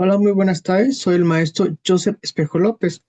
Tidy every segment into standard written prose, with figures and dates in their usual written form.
Hola, muy buenas tardes. Soy el maestro Joseph Espejo López.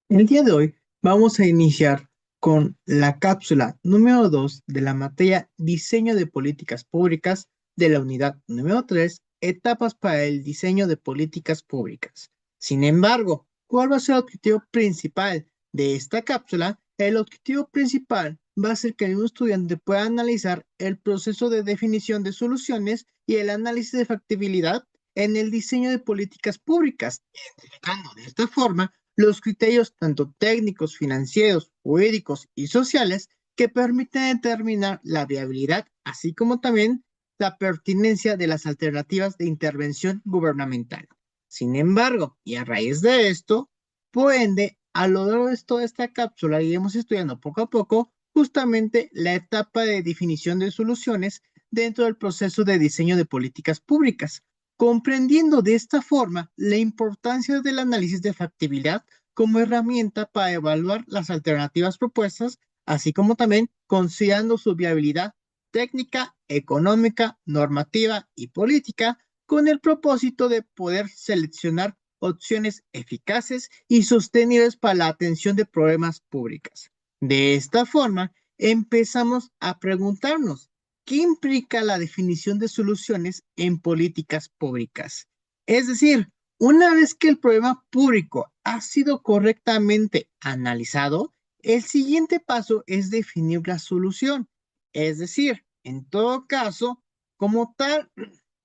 El día de hoy vamos a iniciar con la cápsula número 2 de la materia Diseño de Políticas Públicas de la unidad número 3, Etapas para el diseño de políticas públicas. Sin embargo, ¿cuál va a ser el objetivo principal de esta cápsula? El objetivo principal va a ser que un estudiante pueda analizar el proceso de definición de soluciones y el análisis de factibilidad en el diseño de políticas públicas, identificando de esta forma los criterios tanto técnicos, financieros, jurídicos y sociales que permiten determinar la viabilidad, así como también la pertinencia de las alternativas de intervención gubernamental. Sin embargo, y a raíz de esto, por ende, a lo largo de toda esta cápsula iremos estudiando poco a poco justamente la etapa de definición de soluciones dentro del proceso de diseño de políticas públicas, comprendiendo de esta forma la importancia del análisis de factibilidad como herramienta para evaluar las alternativas propuestas, así como también considerando su viabilidad técnica, económica, normativa y política, con el propósito de poder seleccionar opciones eficaces y sostenibles para la atención de problemas públicos. De esta forma, empezamos a preguntarnos, ¿qué implica la definición de soluciones en políticas públicas? Es decir, una vez que el problema público ha sido correctamente analizado, el siguiente paso es definir la solución. Es decir, en todo caso, como tal,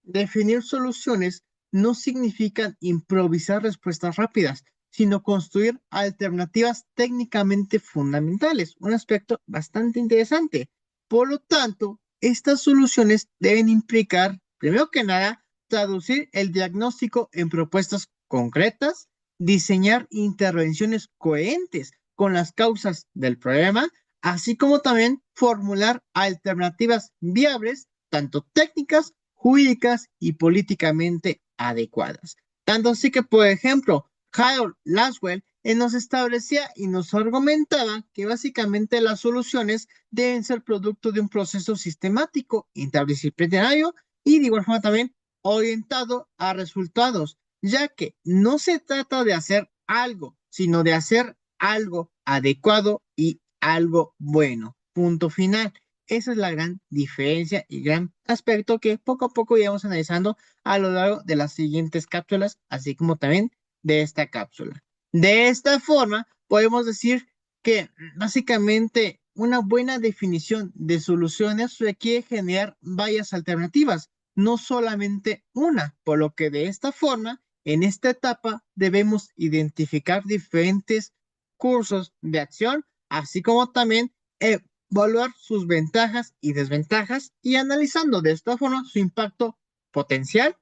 definir soluciones no significa improvisar respuestas rápidas, sino construir alternativas técnicamente fundamentales, un aspecto bastante interesante. Por lo tanto, estas soluciones deben implicar, primero que nada, traducir el diagnóstico en propuestas concretas, diseñar intervenciones coherentes con las causas del problema, así como también formular alternativas viables, tanto técnicas, jurídicas y políticamente adecuadas. Tanto así que, por ejemplo, Harold Laswell nos establecía y nos argumentaba que básicamente las soluciones deben ser producto de un proceso sistemático, interdisciplinario y de igual forma también orientado a resultados, ya que no se trata de hacer algo, sino de hacer algo adecuado y algo bueno. Punto final. Esa es la gran diferencia y gran aspecto que poco a poco iremos analizando a lo largo de las siguientes cápsulas, así como también de esta cápsula. De esta forma, podemos decir que básicamente una buena definición de soluciones requiere generar varias alternativas, no solamente una, por lo que de esta forma, en esta etapa debemos identificar diferentes cursos de acción, así como también evaluar sus ventajas y desventajas y analizando de esta forma su impacto potencial,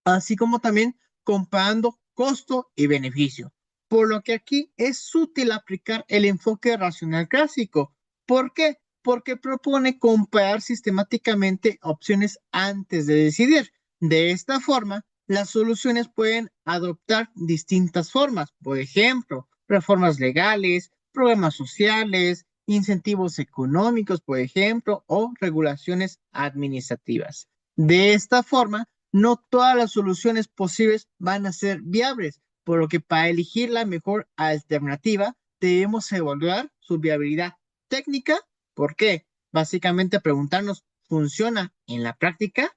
así como también comparando costo y beneficio. Por lo que aquí es útil aplicar el enfoque racional clásico. ¿Por qué? Porque propone comparar sistemáticamente opciones antes de decidir. De esta forma, las soluciones pueden adoptar distintas formas, por ejemplo, reformas legales, programas sociales, incentivos económicos, por ejemplo, o regulaciones administrativas. De esta forma, no todas las soluciones posibles van a ser viables, por lo que para elegir la mejor alternativa debemos evaluar su viabilidad técnica. ¿Por qué? Básicamente preguntarnos, ¿funciona en la práctica?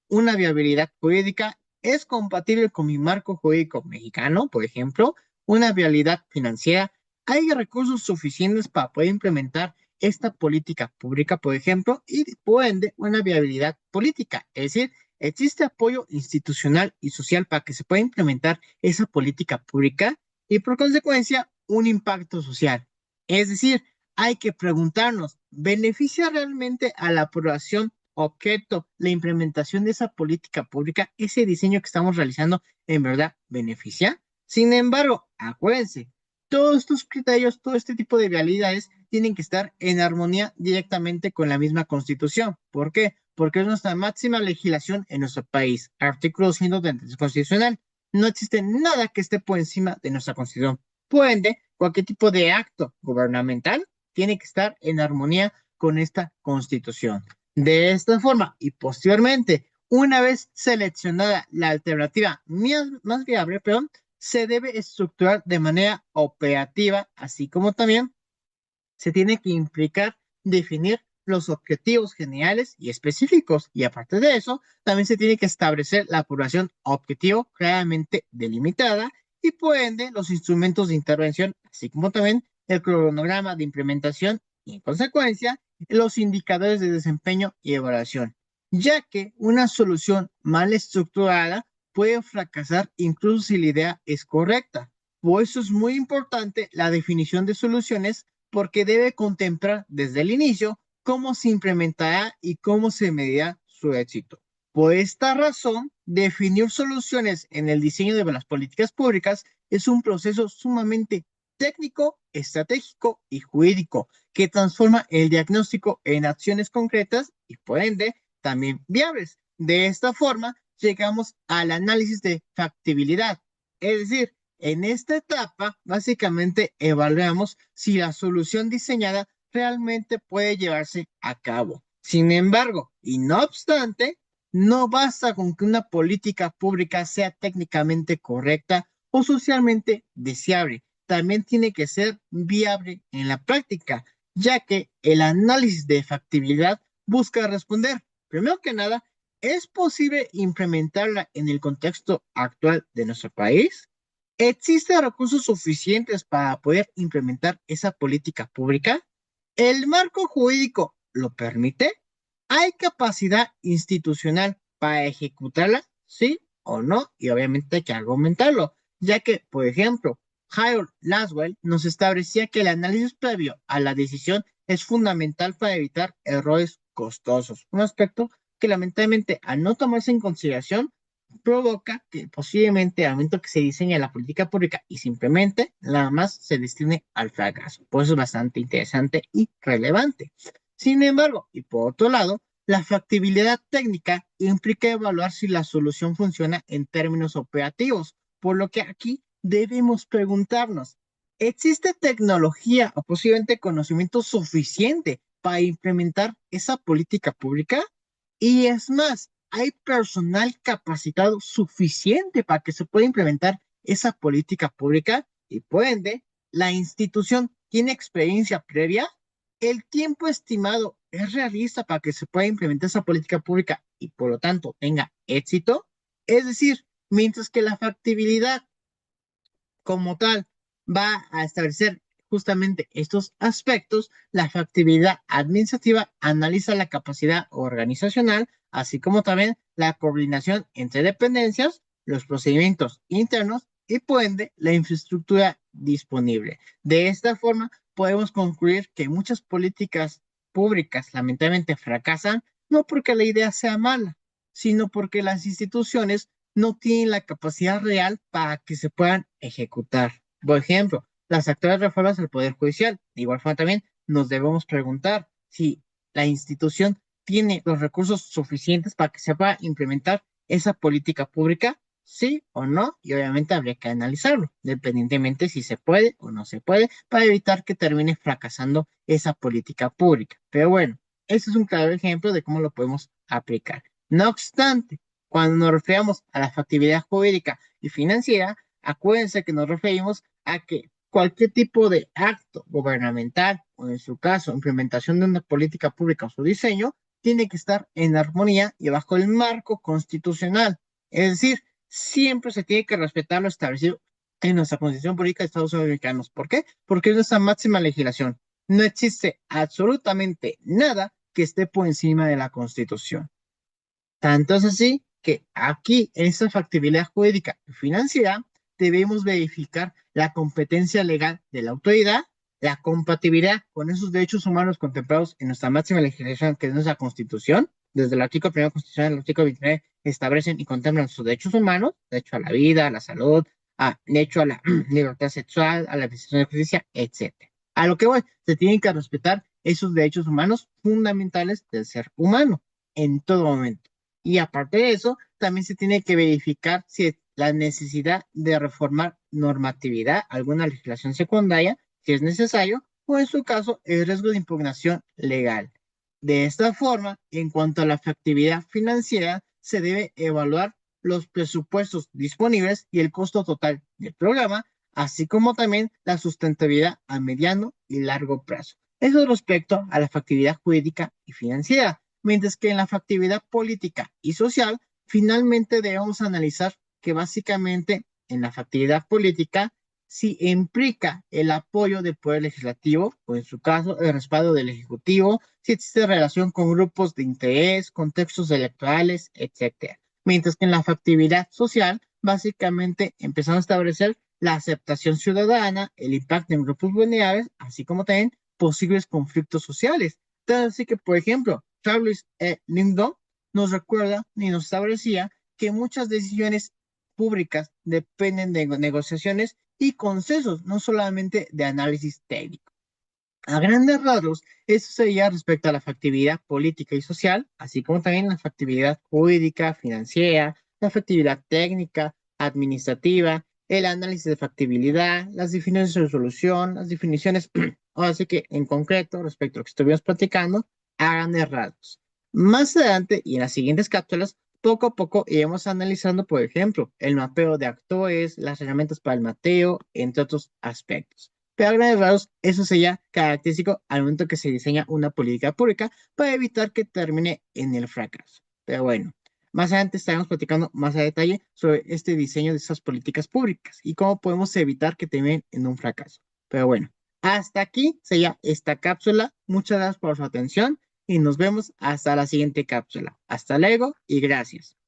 ¿Una viabilidad jurídica es compatible con mi marco jurídico mexicano, por ejemplo? ¿Una viabilidad financiera? ¿Hay recursos suficientes para poder implementar esta política pública, por ejemplo? Y por ende, una viabilidad política, es decir, ¿existe apoyo institucional y social para que se pueda implementar esa política pública? Y por consecuencia, un impacto social. Es decir, hay que preguntarnos, ¿beneficia realmente a la población objeto la implementación de esa política pública, ese diseño que estamos realizando, en verdad beneficia? Sin embargo, acuérdense, todos estos criterios, todo este tipo de vialidades tienen que estar en armonía directamente con la misma Constitución. ¿Por qué? Porque es nuestra máxima legislación en nuestro país. Artículo 133 constitucional. No existe nada que esté por encima de nuestra Constitución. Por ende, cualquier tipo de acto gubernamental tiene que estar en armonía con esta Constitución. De esta forma, y posteriormente, Una vez seleccionada la alternativa más viable, perdón, se debe estructurar de manera operativa, así como también se tiene que implicar definir los objetivos generales y específicos. Y aparte de eso, también se tiene que establecer la población objetivo claramente delimitada y por ende los instrumentos de intervención, así como también el cronograma de implementación y en consecuencia los indicadores de desempeño y evaluación, ya que una solución mal estructurada puede fracasar incluso si la idea es correcta. Por eso es muy importante la definición de soluciones porque debe contemplar desde el inicio cómo se implementará y cómo se medirá su éxito. Por esta razón, definir soluciones en el diseño de las políticas públicas es un proceso sumamente técnico, estratégico y jurídico que transforma el diagnóstico en acciones concretas y por ende también viables. De esta forma, llegamos al análisis de factibilidad, es decir, en esta etapa, básicamente evaluamos si la solución diseñada realmente puede llevarse a cabo. Sin embargo, y no obstante, no basta con que una política pública sea técnicamente correcta o socialmente deseable. También tiene que ser viable en la práctica, ya que el análisis de factibilidad busca responder, primero que nada, ¿es posible implementarla en el contexto actual de nuestro país? ¿Existen recursos suficientes para poder implementar esa política pública? ¿El marco jurídico lo permite? ¿Hay capacidad institucional para ejecutarla? ¿Sí o no? Y obviamente hay que argumentarlo, ya que, por ejemplo, Harold Laswell nos establecía que el análisis previo a la decisión es fundamental para evitar errores costosos, un aspecto que lamentablemente al no tomarse en consideración provoca que posiblemente al momento que se diseña la política pública y simplemente nada más se destine al fracaso. Por eso es bastante interesante y relevante. Sin embargo, y por otro lado, la factibilidad técnica implica evaluar si la solución funciona en términos operativos, por lo que aquí debemos preguntarnos, ¿existe tecnología o posiblemente conocimiento suficiente para implementar esa política pública? Y es más, ¿hay personal capacitado suficiente para que se pueda implementar esa política pública? Y por ende, ¿la institución tiene experiencia previa? ¿El tiempo estimado es realista para que se pueda implementar esa política pública y por lo tanto tenga éxito? Es decir, mientras que la factibilidad como tal va a establecer justamente estos aspectos, la factibilidad administrativa analiza la capacidad organizacional, así como también la coordinación entre dependencias, los procedimientos internos y por ende la infraestructura disponible. De esta forma, podemos concluir que muchas políticas públicas lamentablemente fracasan no porque la idea sea mala, sino porque las instituciones no tienen la capacidad real para que se puedan ejecutar. Por ejemplo, las actuales reformas al Poder Judicial. De igual forma también nos debemos preguntar si la institución tiene los recursos suficientes para que se pueda implementar esa política pública, sí o no, y obviamente habría que analizarlo, dependientemente si se puede o no se puede, para evitar que termine fracasando esa política pública. Pero bueno, ese es un claro ejemplo de cómo lo podemos aplicar. No obstante, cuando nos referimos a la factibilidad jurídica y financiera, acuérdense que nos referimos a que cualquier tipo de acto gubernamental, o en su caso, implementación de una política pública o su diseño, tiene que estar en armonía y bajo el marco constitucional. Es decir, siempre se tiene que respetar lo establecido en nuestra Constitución Política de Estados Unidos Mexicanos. ¿Por qué? Porque es nuestra máxima legislación. No existe absolutamente nada que esté por encima de la Constitución. Tanto es así que aquí, en esta factibilidad jurídica y financiera, debemos verificar la competencia legal de la autoridad, la compatibilidad con esos derechos humanos contemplados en nuestra máxima legislación, que es nuestra Constitución. Desde el artículo 1 Constitución al artículo 29 establecen y contemplan sus derechos humanos, derecho a la vida, a la salud, derecho a la libertad sexual, a la administración de justicia, etcétera. A lo que voy, se tienen que respetar esos derechos humanos fundamentales del ser humano en todo momento. Y aparte de eso, también se tiene que verificar si la necesidad de reformar normatividad, alguna legislación secundaria, si es necesario, o en su caso, el riesgo de impugnación legal. De esta forma, en cuanto a la factibilidad financiera, se debe evaluar los presupuestos disponibles y el costo total del programa, así como también la sustentabilidad a mediano y largo plazo. Eso respecto a la factibilidad jurídica y financiera, mientras que en la factibilidad política y social, finalmente debemos analizar que básicamente en la factibilidad política si implica el apoyo del Poder Legislativo, o en su caso, el respaldo del Ejecutivo, si existe relación con grupos de interés, contextos electorales, etcétera. Mientras que en la factibilidad social, básicamente empezamos a establecer la aceptación ciudadana, el impacto en grupos vulnerables, así como también posibles conflictos sociales. Entonces, así que, por ejemplo, Charles Lindon nos recuerda y nos establecía que muchas decisiones públicas dependen de negociaciones y consensos, no solamente de análisis técnico. A grandes rasgos, eso sería respecto a la factibilidad política y social, así como también la factibilidad jurídica, financiera, la factibilidad técnica, administrativa, el análisis de factibilidad, las definiciones de resolución, las definiciones, ahora sí que en concreto, respecto a lo que estuvimos platicando, a grandes rasgos. Más adelante y en las siguientes cápsulas, poco a poco iremos analizando, por ejemplo, el mapeo de actores, las herramientas para el mapeo, entre otros aspectos. Pero a grandes rasgos, eso sería característico al momento que se diseña una política pública para evitar que termine en el fracaso. Pero bueno, más adelante estaremos platicando más a detalle sobre este diseño de esas políticas públicas y cómo podemos evitar que terminen en un fracaso. Pero bueno, hasta aquí sería esta cápsula. Muchas gracias por su atención y nos vemos hasta la siguiente cápsula. Hasta luego y gracias.